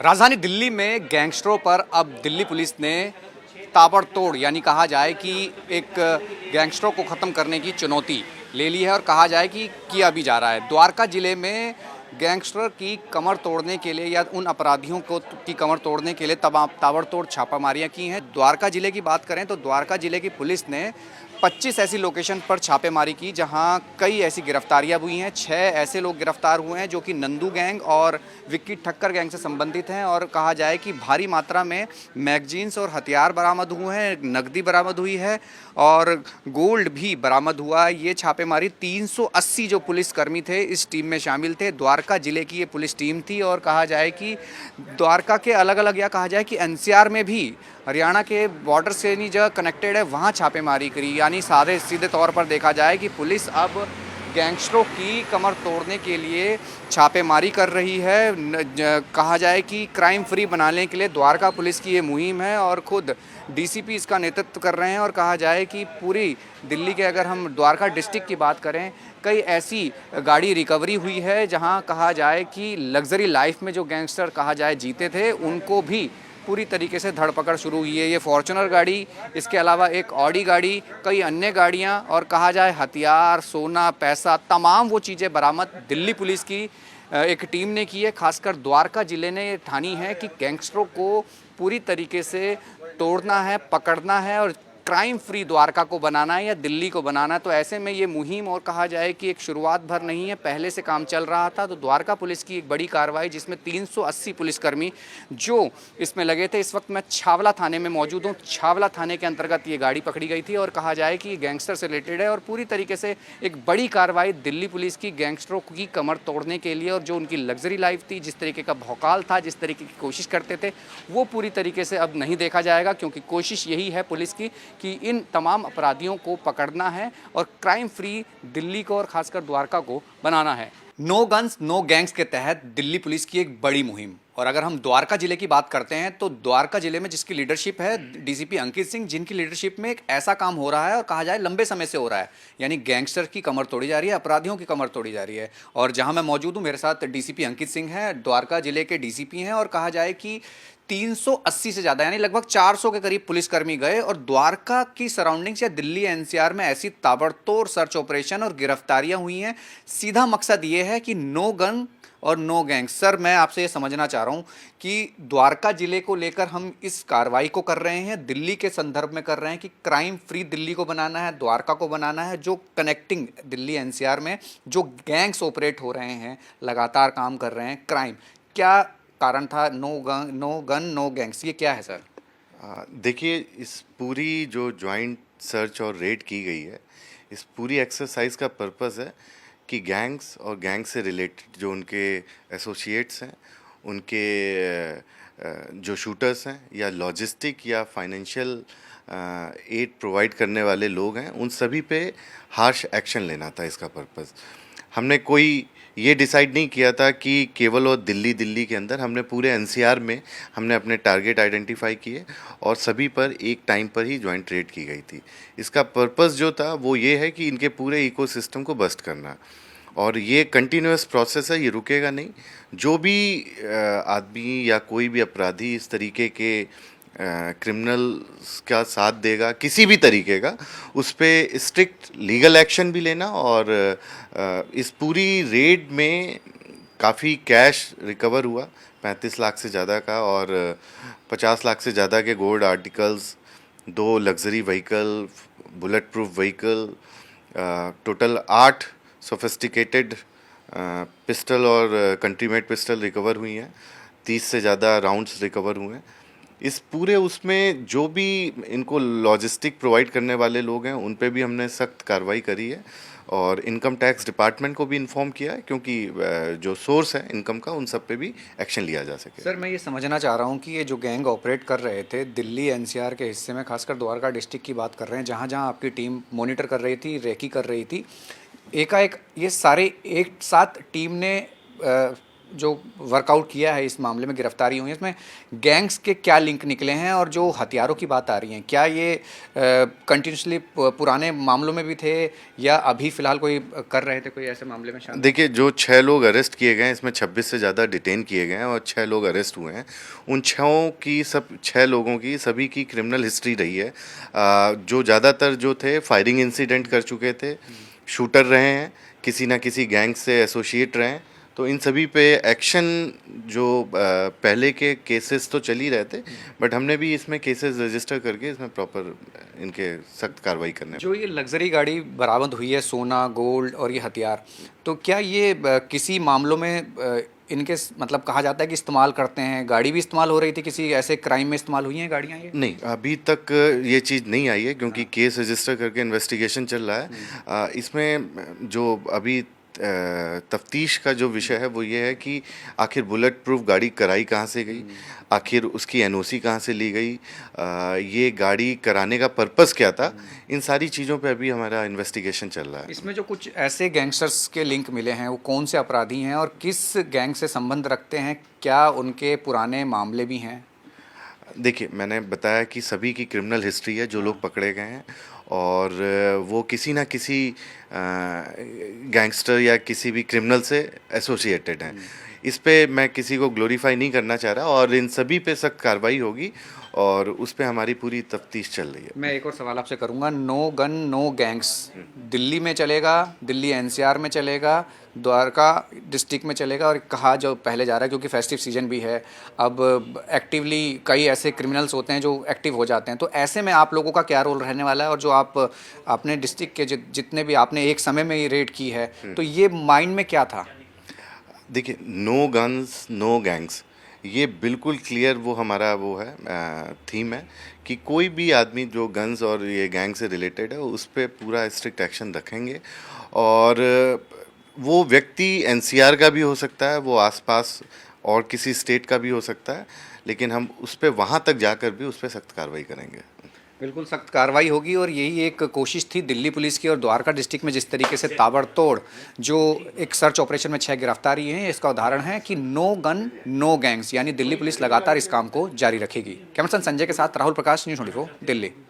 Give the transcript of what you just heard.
राजधानी दिल्ली में गैंगस्टरों पर अब दिल्ली पुलिस ने ताबड़तोड़ यानी कहा जाए कि एक गैंगस्टरों को ख़त्म करने की चुनौती ले ली है और कहा जाए कि किया भी जा रहा है। द्वारका जिले में गैंगस्टर की कमर तोड़ने के लिए या उन अपराधियों को की कमर तोड़ने के लिए ताबड़तोड़ छापामारियां की हैं। द्वारका जिले की बात करें तो द्वारका जिले की पुलिस ने 25 ऐसी लोकेशन पर छापेमारी की जहां कई ऐसी गिरफ्तारियां हुई हैं। 6 ऐसे लोग गिरफ्तार हुए हैं जो कि नंदू गैंग और विक्की ठक्कर गैंग से संबंधित हैं और कहा जाए कि भारी मात्रा में मैगजीन्स और हथियार बरामद हुए हैं, नकदी बरामद हुई है और गोल्ड भी बरामद हुआ है। ये छापेमारी 380 जो पुलिसकर्मी थे इस टीम में शामिल थे। द्वारका जिले की ये पुलिस टीम थी और कहा जाए कि द्वारका के अलग अलग या कहा जाए कि एनसीआर में भी हरियाणा के बॉर्डर से नहीं जो कनेक्टेड है वहाँ छापेमारी करी। यानी सारे सीधे तौर पर देखा जाए कि पुलिस अब गैंगस्टरों की कमर तोड़ने के लिए छापेमारी कर रही है। कहा जाए कि क्राइम फ्री बनाने के लिए द्वारका पुलिस की ये मुहिम है और खुद डीसीपी इसका नेतृत्व कर रहे हैं। और कहा जाए कि पूरी दिल्ली के अगर हम द्वारका डिस्ट्रिक्ट की बात करें, कई ऐसी गाड़ी रिकवरी हुई है जहां कहा जाए कि लग्जरी लाइफ में जो गैंगस्टर कहा जाए जीते थे उनको भी पूरी तरीके से धरपकड़ शुरू हुई है। ये फॉर्च्यूनर गाड़ी, इसके अलावा एक ऑडी गाड़ी, कई अन्य गाड़ियां और कहा जाए हथियार, सोना, पैसा, तमाम वो चीज़ें बरामद दिल्ली पुलिस की एक टीम ने की है। खासकर द्वारका जिले ने ठानी है कि गैंगस्टरों को पूरी तरीके से तोड़ना है, पकड़ना है और क्राइम फ्री द्वारका को बनाना है या दिल्ली को बनाना है। तो ऐसे में ये मुहिम और कहा जाए कि एक शुरुआत भर नहीं है, पहले से काम चल रहा था। तो द्वारका पुलिस की एक बड़ी कार्रवाई जिसमें 380 पुलिसकर्मी जो इसमें लगे थे। इस वक्त मैं छावला थाने में मौजूद हूँ। छावला थाने के अंतर्गत ये गाड़ी पकड़ी गई थी और कहा जाए कि गैंगस्टर से रिलेटेड है और पूरी तरीके से एक बड़ी कार्रवाई दिल्ली पुलिस की गैंगस्टरों की कमर तोड़ने के लिए और जो उनकी लग्जरी लाइफ थी, जिस तरीके का भौकाल था, जिस तरीके की कोशिश करते थे, वो पूरी तरीके से अब नहीं देखा जाएगा क्योंकि कोशिश यही है पुलिस की कि इन तमाम अपराधियों को पकड़ना है और क्राइम फ्री दिल्ली को और खासकर द्वारका को बनाना है। नो गन्स नो गैंग्स के तहत दिल्ली पुलिस की एक बड़ी मुहिम। और अगर हम द्वारका जिले की बात करते हैं तो द्वारका जिले में जिसकी लीडरशिप है डीसीपी अंकित सिंह, जिनकी लीडरशिप में एक ऐसा काम हो रहा है और कहा जाए लंबे समय से हो रहा है। यानी गैंगस्टर की कमर तोड़ी जा रही है, अपराधियों की कमर तोड़ी जा रही है। और जहां मैं मौजूद हूं, मेरे साथ डीसीपी अंकित सिंह हैं, द्वारका जिले के डीसीपी हैं और कहा जाए कि 380 से ज़्यादा यानी लगभग 400 के करीब पुलिसकर्मी गए और द्वारका की सराउंडिंग्स या दिल्ली एनसीआर में ऐसी ताबड़तोड़ सर्च ऑपरेशन और गिरफ्तारियां हुई हैं। सीधा मकसद ये है कि नो गन और नो गैंग। सर, मैं आपसे ये समझना चाह रहा हूँ कि द्वारका जिले को लेकर हम इस कार्रवाई को कर रहे हैं, दिल्ली के संदर्भ में कर रहे हैं कि क्राइम फ्री दिल्ली को बनाना है, द्वारका को बनाना है। जो कनेक्टिंग दिल्ली एनसीआर में जो गैंग्स ऑपरेट हो रहे हैं, लगातार काम कर रहे हैं, क्राइम, क्या कारण था नो गन नो गैंग्स, ये क्या है सर? देखिए, इस पूरी जो जॉइंट सर्च और रेड की गई है, इस पूरी एक्सरसाइज का पर्पस है कि गैंग्स और गैंग से रिलेटेड जो उनके एसोसिएट्स हैं, उनके जो शूटर्स हैं या लॉजिस्टिक या फाइनेंशियल एड प्रोवाइड करने वाले लोग हैं, उन सभी पे हार्श एक्शन लेना था इसका पर्पस। हमने कोई ये डिसाइड नहीं किया था कि केवल और दिल्ली के अंदर, हमने पूरे एनसीआर में हमने अपने टारगेट आइडेंटिफाई किए और सभी पर एक टाइम पर ही जॉइंट रेड की गई थी। इसका पर्पस जो था वो ये है कि इनके पूरे इकोसिस्टम को बस्ट करना और ये कंटिन्यूअस प्रोसेस है, ये रुकेगा नहीं। जो भी आदमी या कोई भी अपराधी इस तरीके के क्रिमिनल्स का साथ देगा किसी भी तरीके का, उस पर स्ट्रिक्ट लीगल एक्शन भी लेना। और इस पूरी रेड में काफ़ी कैश रिकवर हुआ, 35 लाख से ज़्यादा का, और 50 लाख से ज़्यादा के gold articles, 2 luxury vehicle, bullet proof vehicle, total 8 sophisticated pistol और कंट्री मेड पिस्टल रिकवर हुई हैं, 30 से ज़्यादा राउंड्स रिकवर हुए हैं। इस पूरे उसमें जो भी इनको लॉजिस्टिक प्रोवाइड करने वाले लोग हैं उन पे भी हमने सख्त कार्रवाई करी है और इनकम टैक्स डिपार्टमेंट को भी इन्फॉर्म किया है, क्योंकि जो सोर्स है इनकम का, उन सब पे भी एक्शन लिया जा सके। सर, मैं ये समझना चाह रहा हूँ कि ये जो गैंग ऑपरेट कर रहे थे दिल्ली एनसीआर के हिस्से में, खासकर द्वारका डिस्ट्रिक्ट की बात कर रहे हैं, जहाँ जहाँ आपकी टीम मॉनिटर कर रही थी, रेकी कर रही थी, एकाएक ये सारे एक साथ टीम ने जो वर्कआउट किया है इस मामले में, गिरफ्तारी हुई है, इसमें गैंग्स के क्या लिंक निकले हैं और जो हथियारों की बात आ रही है, क्या ये कंटिन्यूसली पुराने मामलों में भी थे या अभी फ़िलहाल कोई कर रहे थे, कोई ऐसे मामले में शामिल? देखिए, जो 6 लोग अरेस्ट किए गए हैं, इसमें 26 से ज़्यादा डिटेन किए गए हैं और 6 लोग अरेस्ट हुए हैं। उन 6 लोगों की सभी की क्रिमिनल हिस्ट्री रही है। जो ज़्यादातर जो थे फायरिंग इंसिडेंट कर चुके थे, शूटर रहे हैं, किसी ना किसी गैंग से एसोसिएट रहे हैं। तो इन सभी पे एक्शन जो पहले के केसेस तो चल ही रहे थे, बट हमने भी इसमें केसेस रजिस्टर करके इसमें प्रॉपर इनके सख्त कार्रवाई करने। जो ये लग्जरी गाड़ी बरामद हुई है, सोना, गोल्ड और ये हथियार, तो क्या ये किसी मामलों में इनके मतलब कहा जाता है कि इस्तेमाल करते हैं, गाड़ी भी इस्तेमाल हो रही थी, किसी ऐसे क्राइम में इस्तेमाल हुई हैं गाड़ियाँ ये? नहीं, अभी तक ये चीज़ नहीं आई है क्योंकि केस रजिस्टर करके इन्वेस्टिगेशन चल रहा है। इसमें जो अभी तफ्तीश का जो विषय है वो ये है कि आखिर बुलेट प्रूफ गाड़ी कराई कहाँ से गई, आखिर उसकी एनओसी कहाँ से ली गई, ये गाड़ी कराने का पर्पस क्या था, इन सारी चीज़ों पे अभी हमारा इन्वेस्टिगेशन चल रहा है। इसमें जो कुछ ऐसे गैंगस्टर्स के लिंक मिले हैं, वो कौन से अपराधी हैं और किस गैंग से संबंध रखते हैं, क्या उनके पुराने मामले भी हैं? देखिए, मैंने बताया कि सभी की क्रिमिनल हिस्ट्री है जो लोग पकड़े गए हैं और वो किसी ना किसी गैंगस्टर या किसी भी क्रिमिनल से एसोसिएटेड हैं। इस पे मैं किसी को ग्लोरीफाई नहीं करना चाह रहा और इन सभी पे सख्त कार्रवाई होगी और उस पे हमारी पूरी तफ्तीश चल रही है। मैं एक और सवाल आपसे करूंगा, no gun no gangs Delhi में चलेगा, दिल्ली एनसीआर में चलेगा, द्वारका डिस्ट्रिक्ट में चलेगा और कहा जो पहले जा रहा है क्योंकि फेस्टिव सीजन भी है, अब एक्टिवली कई ऐसे क्रिमिनल्स होते हैं जो एक्टिव हो जाते हैं, तो ऐसे में आप लोगों का क्या रोल रहने वाला है? और जो आप अपने डिस्ट्रिक्ट के जितने भी आपने एक समय में ये रेड की है, तो ये माइंड में क्या था? देखिए, नो गन्स नो गैंग्स, ये बिल्कुल क्लियर वो हमारा वो है थीम है कि कोई भी आदमी जो गन्स और ये गैंग से रिलेटेड है उस पर पूरा स्ट्रिक्ट एक्शन रखेंगे। और वो व्यक्ति एनसीआर का भी हो सकता है, वो आसपास और किसी स्टेट का भी हो सकता है, लेकिन हम उस पर वहाँ तक जाकर भी उस पर सख्त कार्रवाई करेंगे। बिल्कुल सख्त कार्रवाई होगी और यही एक कोशिश थी दिल्ली पुलिस की। और द्वारका डिस्ट्रिक्ट में जिस तरीके से ताबड़तोड़ जो एक सर्च ऑपरेशन में 6 गिरफ्तारी हैं, इसका उदाहरण है कि नो गन नो गैंग्स, यानी दिल्ली पुलिस लगातार इस काम को जारी रखेगी। कैमरा पर्सन संजय के साथ राहुल प्रकाश, न्यूज़ 24 दिल्ली।